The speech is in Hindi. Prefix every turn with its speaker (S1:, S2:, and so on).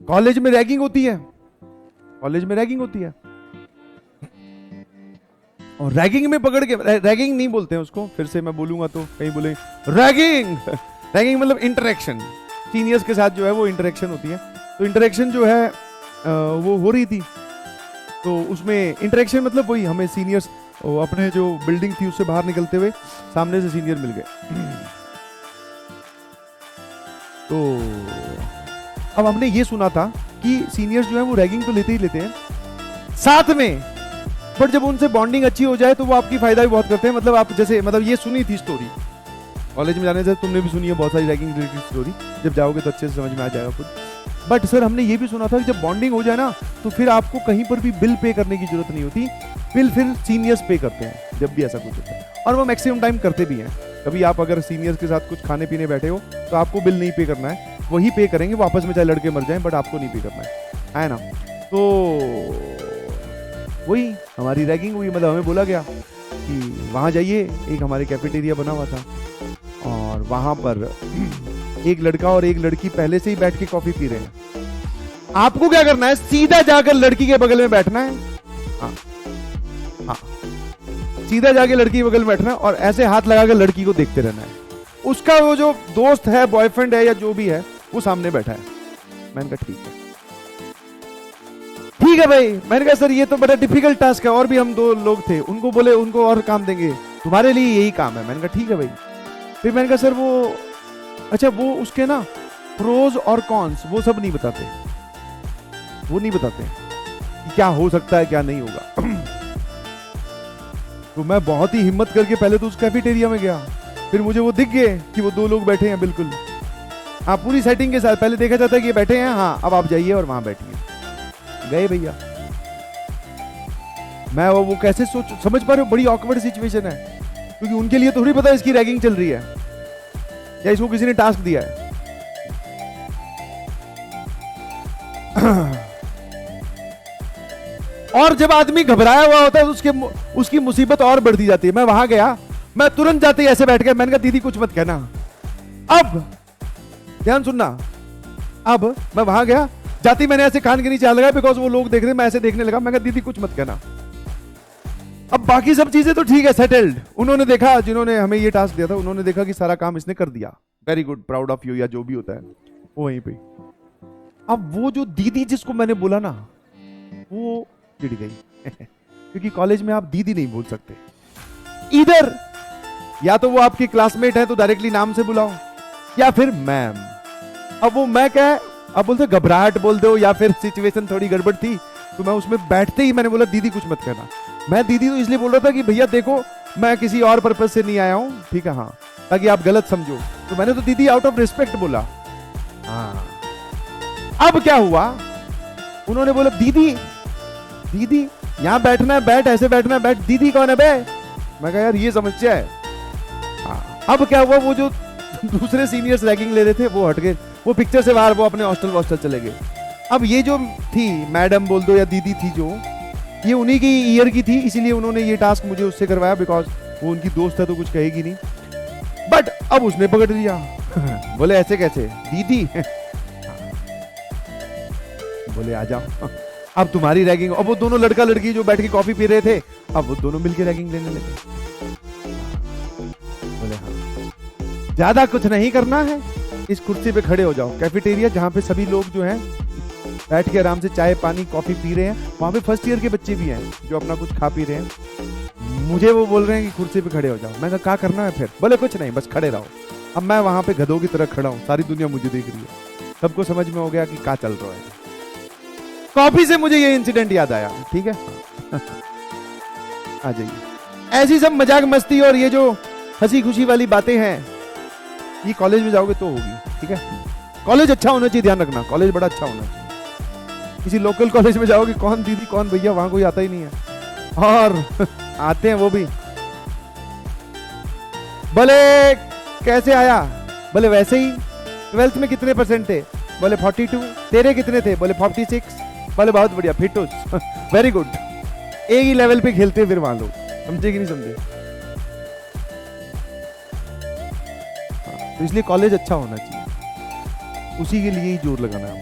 S1: कॉलेज में रैगिंग होती है, कॉलेज में रैगिंग होती है। और रैगिंग में पकड़ के, रैगिंग नहीं बोलते हैं उसको, फिर से मैं बोलूंगा तो कहीं बोले रैगिंग। रैगिंग मतलब इंटरेक्शन, सीनियर्स के साथ जो है वो इंटरेक्शन होती है। तो इंटरेक्शन जो है वो हो रही थी, तो उसमें इंटरेक्शन मतलब वही, हमें सीनियर्स अपने जो बिल्डिंग थी उससे बाहर निकलते हुए सामने से सीनियर मिल गए। तो अब हमने ये सुना था कि सीनियर्स जो है वो रैगिंग तो लेते ही लेते हैं साथ में, बट जब उनसे बॉन्डिंग अच्छी हो जाए तो वो आपकी फायदा भी बहुत करते हैं। मतलब आप जैसे, मतलब ये सुनी थी स्टोरी कॉलेज में जाने से, तुमने भी सुनी है बहुत सारी रैगिंग रिलेटेड स्टोरी, जब जाओगे तो अच्छे से समझ में आ जाएगा खुद। बट सर हमने ये भी सुना था कि जब बॉन्डिंग हो जाए ना तो फिर आपको कहीं पर भी बिल पे करने की जरूरत नहीं होती, बिल फिर सीनियर्स पे करते हैं जब भी ऐसा कुछ होता है, और वो मैक्सिमम टाइम करते भी हैं। कभी आप अगर सीनियर्स के साथ कुछ खाने पीने बैठे हो तो आपको बिल नहीं पे करना है, वही पे करेंगे, वो आपस में चाहे लड़के मर जाएं, बट आपको नहीं पे करना है ना। तो वही हमारी रैगिंग हुई, मतलब हमें बोला गया कि वहाँ जाइए, एक हमारे कैफेटेरिया बना हुआ था और वहाँ पर एक लड़का और एक लड़की पहले से ही बैठ के कॉफी पी रहे हैं। आपको क्या करना है, सीधा जाकर लड़की के बगल में बैठना है, हाँ हाँ, सीधा जाके लड़की के बगल में बैठना है और ऐसे हाथ लगाकर लड़की को देखते रहना है। उसका वो जो दोस्त है, बॉयफ्रेंड है या जो भी है, वो सामने बैठा है। मैंने कहा ठीक है, ठीक है भाई। मैंने कहा सर ये तो बड़ा डिफिकल्ट टास्क है, और भी हम 2 लोग थे, उनको बोले उनको और काम देंगे, तुम्हारे लिए यही काम है। मैंने कहा ठीक है भाई। फिर मैंने कहा सर वो, अच्छा वो उसके ना प्रोज और कॉन्स वो सब नहीं बताते, वो नहीं बताते कि क्या हो सकता है क्या नहीं होगा। तो मैं बहुत ही हिम्मत करके पहले तो उस कैफेटेरिया में गया, फिर मुझे वो दिख गए कि वो 2 लोग बैठे हैं बिल्कुल, हाँ पूरी सेटिंग के साथ। पहले देखा जाता है कि ये बैठे हैं, हाँ अब आप जाइए और वहां बैठिए। गए भैया, मैं वो कैसे समझ पा रहे हो, बड़ी ऑकवर्ड सिचुएशन है, क्योंकि उनके लिए थोड़ी पता है इसकी रैगिंग चल रही है या इसको किसी ने टास्क दिया है। और जब आदमी घबराया हुआ होता है तो उसकी मुसीबत और बढ़ती जाती है। मैं वहां गया, मैं तुरंत जाते ही ऐसे बैठ गया, मैंने कहा दीदी कुछ मत कहना। अब ध्यान सुनना, अब मैं वहां गया, जाती मैंने ऐसे कान के नीचे हाथ लगाया, बिकॉज वो लोग देख रहे, मैं ऐसे देखने लगा, मैं कहा दीदी कुछ मत कहना। अब बाकी सब चीजें तो ठीक है, सेटल्ड। उन्होंने देखा, जिन्होंने हमें ये टास्क दिया था, उन्होंने देखा कि सारा काम इसने कर दिया, very good, proud of you, या जो भी होता है वो वहीं पे। अब वो जो दीदी जिसको मैंने बोला ना, वो चिढ़ गई क्योंकि कॉलेज में आप दीदी नहीं बोल सकते, इधर या तो वो आपकी क्लासमेट है तो डायरेक्टली नाम से बुलाओ, या फिर मैम। अब वो मैं क्या है, अब बोलते घबराहट बोल दो, या फिर सिचुएशन थोड़ी गड़बड़ थी, तो मैं उसमें बैठते ही मैंने बोला दीदी कुछ मत कहना। मैं दीदी तो इसलिए बोल रहा था कि भैया देखो मैं किसी और पर्पज से नहीं आया हूं, ठीक है, हाँ, ताकि आप गलत समझो। तो मैंने तो दीदी आउट ऑफ रिस्पेक्ट बोला। हाँ, अब क्या हुआ, उन्होंने बोला दीदी दीदी यहां बैठना है, बैठ, ऐसे बैठना है, बैठ। दीदी कौन है बे? मैं कहा यार ये समस्या है। हाँ, अब क्या हुआ, वो जो दूसरे सीनियर्स रैगिंग ले रहे थे वो हट गए, वो पिक्चर से बाहर, वो अपने हॉस्टल चले गए। अब ये जो थी मैडम बोल दो या दीदी थी, जो ये उन्हीं की ईयर की थी, इसीलिए उन्होंने ये टास्क मुझे उससे करवाया, बिकॉज वो उनकी दोस्त है तो कुछ कहेगी नहीं। बट अब उसने पकड़ लिया बोले ऐसे कैसे दीदी बोले आ जाओ, अब तुम्हारी रैगिंग। अब वो दोनों लड़का लड़की जो बैठ के कॉफी पी रहे थे, अब वो दोनों मिलके रैगिंग लेने लगे। बोले हाँ, ज्यादा कुछ नहीं करना है, इस कुर्सी पे खड़े हो जाओ। कैफेटेरिया जहाँ पे सभी लोग जो हैं बैठ के आराम से चाय पानी कॉफी पी रहे हैं, वहां पे फर्स्ट ईयर के बच्चे भी हैं जो अपना कुछ खा पी रहे हैं। मुझे वो बोल रहे हैं कि कुर्सी पे खड़े हो जाओ। मैंने कहा क्या करना है फिर? बोले कुछ नहीं, बस खड़े रहो। अब मैं वहां पे गधों की तरह खड़ा हूँ, सारी दुनिया मुझे देख रही है, सबको समझ में हो गया कि क्या चल रहा है। कॉफी से मुझे ये इंसिडेंट याद आया, ठीक है आ जाइए। ऐसी सब मजाक मस्ती और ये जो हंसी खुशी वाली बातें हैं, ये कॉलेज में जाओगे तो होगी, ठीक है। कॉलेज अच्छा होना चाहिए, ध्यान रखना, कॉलेज बड़ा अच्छा होना चाहिए। किसी लोकल कॉलेज में जाओगे, कौन दीदी कौन भैया, वहां कोई आता ही नहीं है, और आते हैं वो भी बोले कैसे आया, बोले वैसे ही। 12th में कितने % थे? बोले 42। तेरे कितने थे? बोले 46। बोले बहुत बढ़िया, फिटूस वेरी गुड। एक ही लेवल पे खेलते हैं फिर वहां लोग, समझे कि नहीं समझे? तो इसलिए कॉलेज अच्छा होना चाहिए, उसी के लिए ही जोर लगाना है।